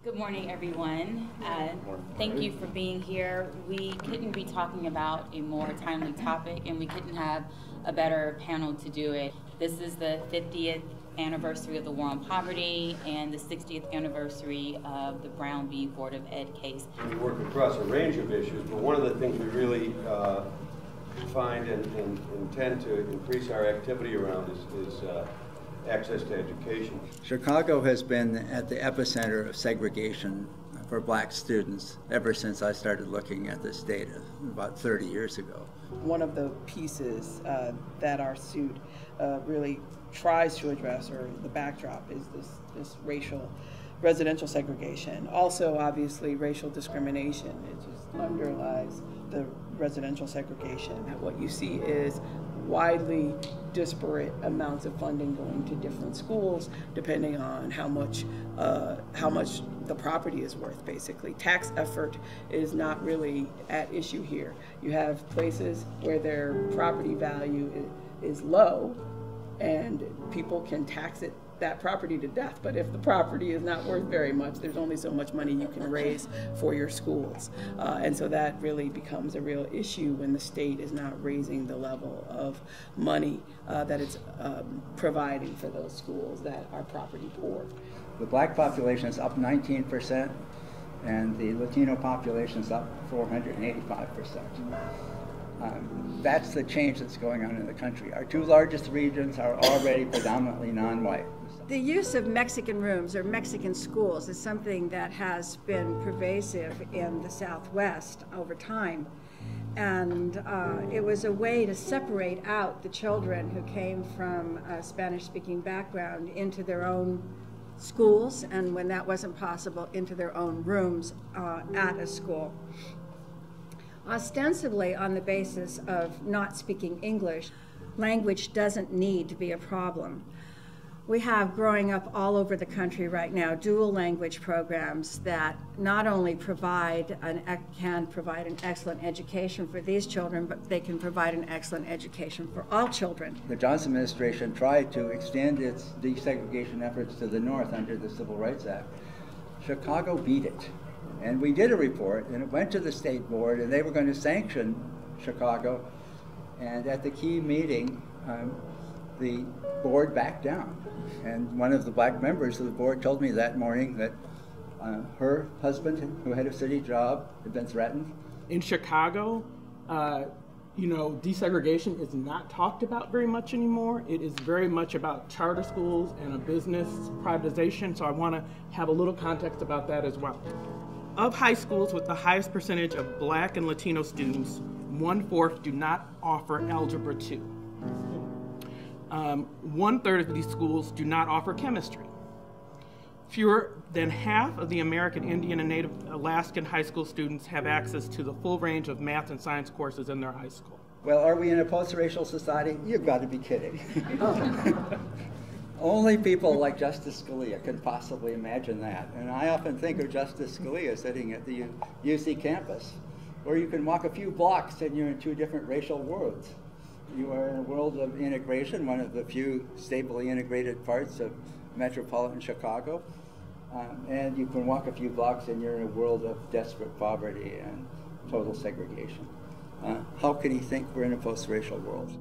Good morning, everyone. Thank you for being here. We couldn't be talking about a more timely topic, and we couldn't have a better panel to do it. This is the 50th anniversary of the War on Poverty and the 60th anniversary of the Brown v. Board of Ed case. We work across a range of issues, but one of the things we really find and intend to increase our activity around is access to education. Chicago has been at the epicenter of segregation for black students ever since I started looking at this data about 30 years ago. One of the pieces that our suit really tries to address, or the backdrop, is this racial residential segregation. Also, obviously, racial discrimination. It just underlies the residential segregation. What you see is widely disparate amounts of funding going to different schools depending on how much the property is worth. Basically, tax effort is not really at issue here. You have places where their property value is low and people can tax that property to death, but if the property is not worth very much, there's only so much money you can raise for your schools. And so that really becomes a real issue when the state is not raising the level of money that it's providing for those schools that are property poor. The black population is up 19%, and the Latino population is up 485%. That's the change that's going on in the country. Our two largest regions are already predominantly non-white. The use of Mexican rooms or Mexican schools is something that has been pervasive in the Southwest over time. And it was a way to separate out the children who came from a Spanish-speaking background into their own schools, and when that wasn't possible, into their own rooms at a school. Ostensibly on the basis of not speaking English, language doesn't need to be a problem. We have, growing up all over the country right now, dual language programs that not only can provide an excellent education for these children, but they can provide an excellent education for all children. The Johnson administration tried to extend its desegregation efforts to the north under the Civil Rights Act. Chicago beat it. And we did a report, and it went to the state board, and they were going to sanction Chicago. And at the key meeting, the board backed down. And one of the black members of the board told me that morning that her husband, who had a city job, had been threatened. In Chicago, desegregation is not talked about very much anymore. It is very much about charter schools and a business privatization, so I want to have a little context about that as well. Of high schools with the highest percentage of black and Latino students, 1/4 do not offer Algebra 2. 1/3 of these schools do not offer chemistry. Fewer than half of the American Indian and Native Alaskan high school students have access to the full range of math and science courses in their high school. Well, are we in a post-racial society? You've got to be kidding. Only people like Justice Scalia can possibly imagine that. And I often think of Justice Scalia sitting at the UC campus, where you can walk a few blocks and you're in two different racial worlds. You are in a world of integration, one of the few stably integrated parts of metropolitan Chicago. And you can walk a few blocks and you're in a world of desperate poverty and total segregation. How can he think we're in a post-racial world?